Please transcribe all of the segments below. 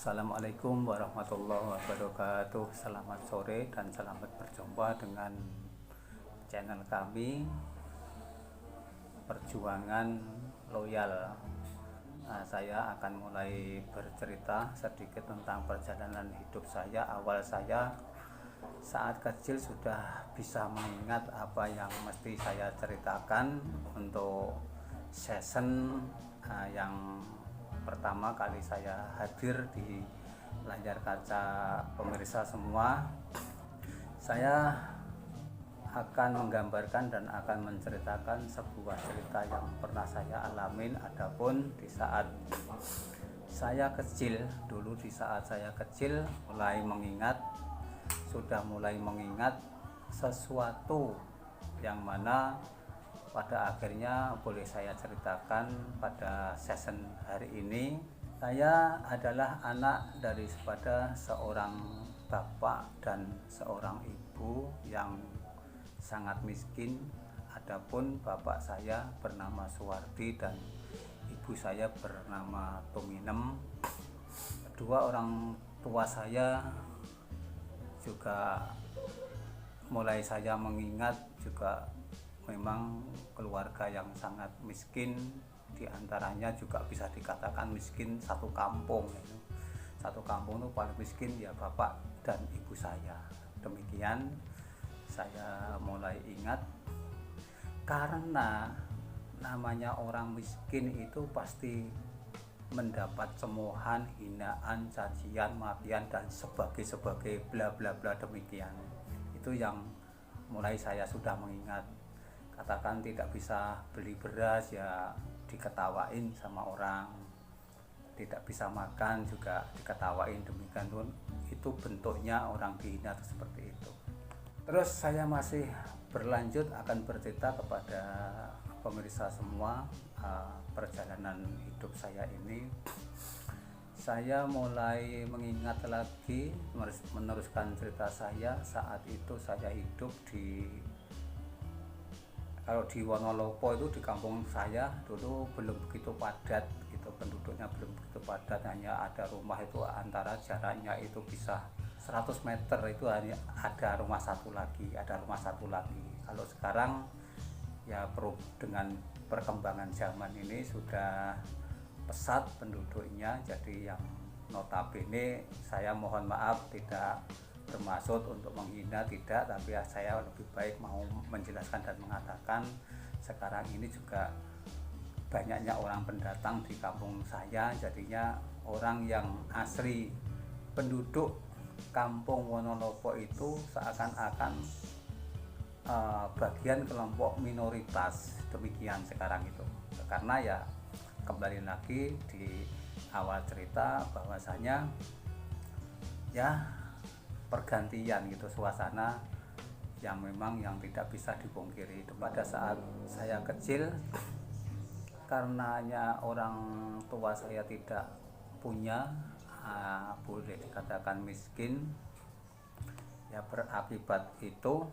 Assalamualaikum warahmatullahi wabarakatuh. Selamat sore dan selamat berjumpa dengan channel kami Perjuangan Loyal. Saya akan mulai bercerita sedikit tentang perjalanan hidup saya. Awal saya saat kecil sudah bisa mengingat apa yang mesti saya ceritakan untuk season yang pertama kali saya hadir di layar kaca pemirsa semua. Saya akan menggambarkan dan akan menceritakan sebuah cerita yang pernah saya alamin. Adapun di saat saya kecil, dulu di saat saya kecil sudah mulai mengingat sesuatu yang mana pada akhirnya boleh saya ceritakan pada season hari ini. Saya adalah anak daripada seorang bapak dan seorang ibu yang sangat miskin. Adapun bapak saya bernama Suwardi dan ibu saya bernama Tuminem. Kedua orang tua saya juga mulai saya mengingat juga memang keluarga yang sangat miskin, diantaranya juga bisa dikatakan miskin satu kampung. Satu kampung itu paling miskin ya bapak dan ibu saya. Demikian saya mulai ingat, karena namanya orang miskin itu pasti mendapat cemoohan, hinaan, cacian, makian dan sebagai bla bla bla demikian. Itu yang mulai saya sudah mengingat. Katakan tidak bisa beli beras ya diketawain sama orang, tidak bisa makan juga diketawain, demikian pun itu bentuknya orang dihina itu seperti itu. Terus saya masih berlanjut akan bercerita kepada pemirsa semua perjalanan hidup saya ini. Saya mulai mengingat lagi, meneruskan cerita saya. Saat itu saya hidup kalau di Wonolopo itu di kampung saya dulu belum begitu padat gitu, penduduknya belum begitu padat, hanya ada rumah itu antara jaraknya itu bisa 100 meter itu hanya ada rumah satu lagi. Kalau sekarang ya dengan perkembangan zaman ini sudah pesat penduduknya, jadi yang notabene saya mohon maaf tidak bermaksud untuk menghina, tidak, tapi saya lebih baik mau menjelaskan dan mengatakan sekarang ini juga banyaknya orang pendatang di kampung saya, jadinya orang yang asli penduduk kampung Wonolopo itu seakan-akan bagian kelompok minoritas, demikian sekarang itu. Karena ya kembali lagi di awal cerita bahwasanya ya pergantian gitu suasana yang memang yang tidak bisa dipungkiri. Pada saat saya kecil, karenanya orang tua saya tidak punya, boleh dikatakan miskin, ya berakibat itu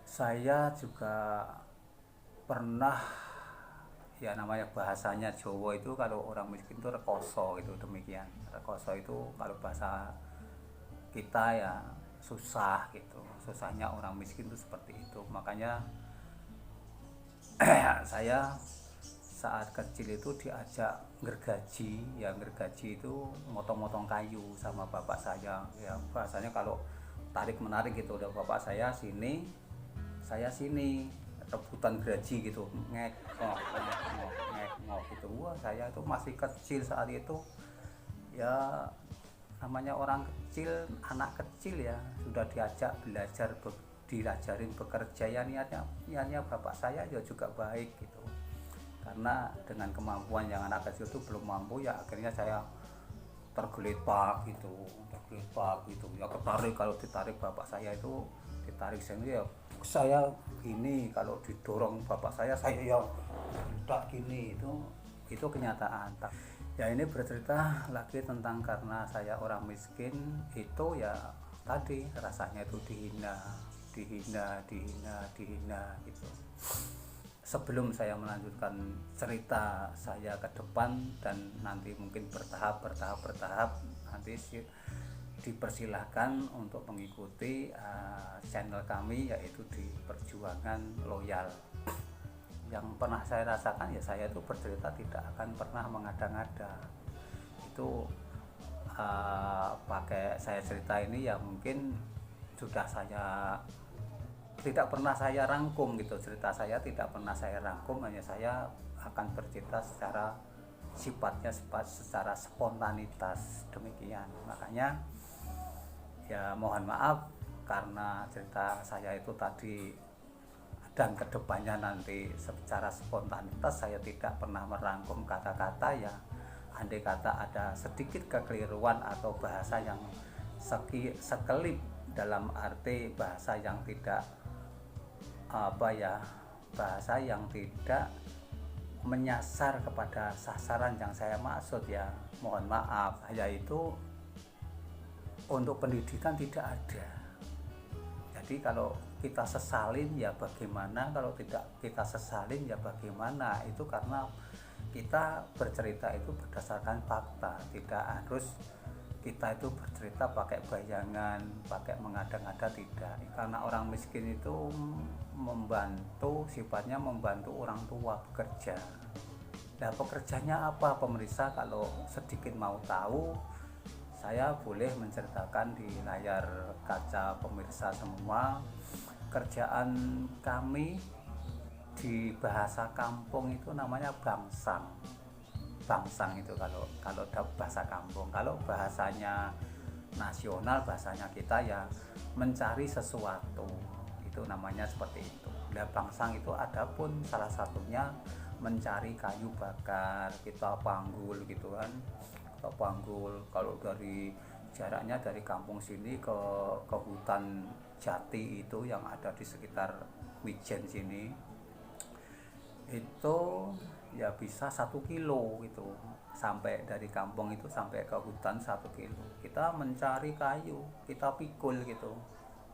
saya juga pernah, ya namanya bahasanya Jawa itu kalau orang miskin itu rekoso gitu, demikian. Rekoso itu kalau bahasa kita ya susah gitu, susahnya orang miskin itu seperti itu. Makanya saya saat kecil itu diajak gergaji, ya gergaji itu motong-motong kayu sama bapak saya. Ya bahasanya kalau tarik menarik gitu, udah bapak saya sini, saya sini, rebutan gergaji gitu, ngek gitu. Wah, saya itu masih kecil saat itu, ya namanya orang kecil, anak kecil ya sudah diajak belajar, diajarin bekerja, ya niatnya bapak saya ya juga baik gitu. Karena dengan kemampuan yang anak kecil itu belum mampu, ya akhirnya saya tergeletak gitu ya, ketarik, kalau ditarik bapak saya itu ditarik sini ya saya gini, kalau didorong bapak saya ya tidak gini. Itu kenyataan. Ya ini bercerita lagi tentang karena saya orang miskin itu, ya tadi rasanya itu dihina gitu. sebelum saya melanjutkan cerita saya ke depan dan nanti mungkin bertahap nanti dipersilahkan untuk mengikuti channel kami, yaitu di Perjuangan Loyal. Yang pernah saya rasakan ya, saya itu bercerita tidak akan pernah mengada-ngada. Itu pakai saya cerita ini ya mungkin sudah saya tidak pernah saya rangkum gitu, cerita saya tidak pernah saya rangkum, hanya saya akan bercerita secara sifatnya secara spontanitas demikian. Makanya ya mohon maaf karena cerita saya itu tadi dan kedepannya nanti secara spontanitas saya tidak pernah merangkum kata-kata, ya andai kata ada sedikit kekeliruan atau bahasa yang sekelip dalam arti bahasa yang tidak bahasa yang tidak menyasar kepada sasaran yang saya maksud, ya mohon maaf. Yaitu untuk pendidikan tidak ada. Jadi kalau kita sesalin ya bagaimana, kalau tidak kita sesalin ya bagaimana. Itu karena kita bercerita itu berdasarkan fakta, tidak harus kita itu bercerita pakai bayangan, pakai mengada-ngada, tidak. Karena orang miskin itu membantu, sifatnya membantu orang tua bekerja. Nah, pekerjanya apa pemirsa? Kalau sedikit mau tahu, saya boleh menceritakan di layar kaca pemirsa semua. Kerjaan kami di bahasa kampung itu namanya bangsang. Bangsang itu kalau bahasa kampung. Kalau bahasanya nasional, bahasanya kita ya mencari sesuatu, itu namanya seperti itu. Nah, bangsang itu adapun salah satunya mencari kayu bakar, kita panggul gitu kan. Kita panggul kalau dari jaraknya dari kampung sini ke hutan jati itu yang ada di sekitar Wijen sini, itu ya bisa 1 kilo gitu, sampai dari kampung itu sampai ke hutan 1 kilo. Kita mencari kayu, kita pikul gitu,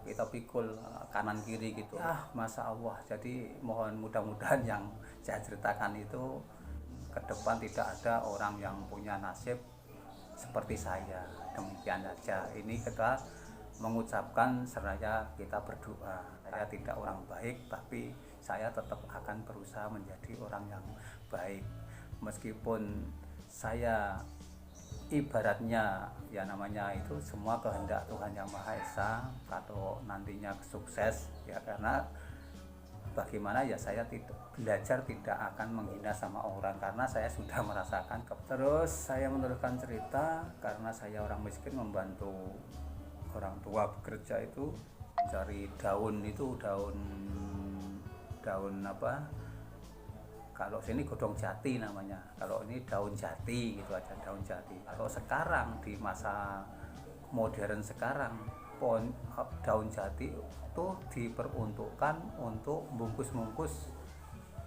kita pikul kanan kiri gitu. Masya Allah. Jadi mohon mudah-mudahan yang saya ceritakan itu ke depan tidak ada orang yang punya nasib seperti saya. Demikian saja. Ini kita mengucapkan seraya kita berdoa. Saya tidak orang baik, tapi saya tetap akan berusaha menjadi orang yang baik. Meskipun saya ibaratnya ya namanya itu semua kehendak Tuhan Yang Maha Esa, kalau nantinya sukses ya karena bagaimana ya saya belajar tidak akan menghina sama orang karena saya sudah merasakan. Terus saya meneruskan cerita, karena saya orang miskin membantu orang tua bekerja itu cari daun apa, kalau sini godong jati namanya, kalau ini daun jati gitu aja, daun jati. Kalau sekarang di masa modern sekarang, daun jati itu diperuntukkan untuk bungkus-bungkus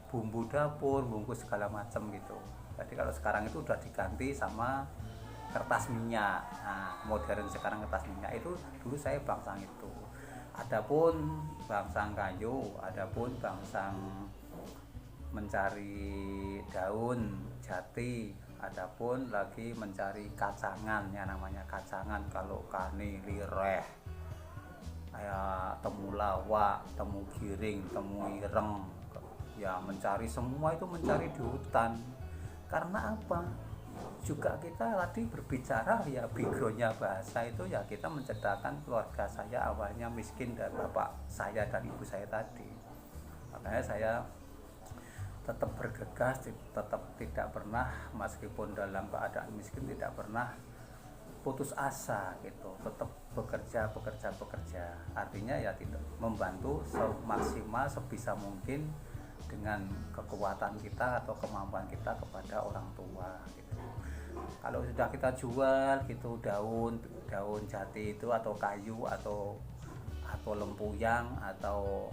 bumbu dapur, bungkus segala macam gitu. Jadi kalau sekarang itu udah diganti sama kertas minyak. Nah, modern sekarang kertas minyak. Itu dulu saya bangsang itu. Adapun bangsang kayu, adapun bangsang mencari daun jati, adapun lagi mencari kacangan, ya namanya kacangan. Kalau kani lireh, kayak temulawak, temu giring, temu ireng, ya mencari semua itu, mencari di hutan. Karena apa? Juga kita tadi berbicara ya backgroundnya bahasa itu ya kita menceritakan keluarga saya awalnya miskin dan bapak saya dan ibu saya tadi. Makanya saya tetap bergegas, tetap tidak pernah, meskipun dalam keadaan miskin tidak pernah putus asa gitu, tetap bekerja. Artinya ya tidak membantu semaksimal sebisa mungkin dengan kekuatan kita atau kemampuan kita kepada orang tua gitu. Kalau sudah kita jual gitu daun jati itu atau kayu atau lempuyang atau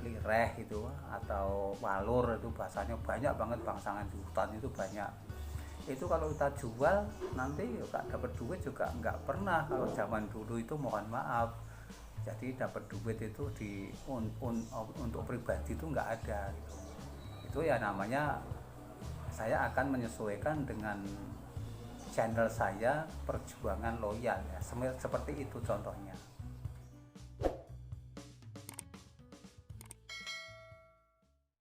lireh itu atau walur, itu bahasanya banyak banget, bangsangan di hutan itu banyak. Itu kalau kita jual nanti nggak dapat duit juga nggak pernah. Kalau zaman dulu itu mohon maaf, jadi dapat duit itu untuk pribadi itu nggak ada gitu. itu ya namanya saya akan menyesuaikan dengan channel saya, perjuangan loyal ya, seperti itu contohnya.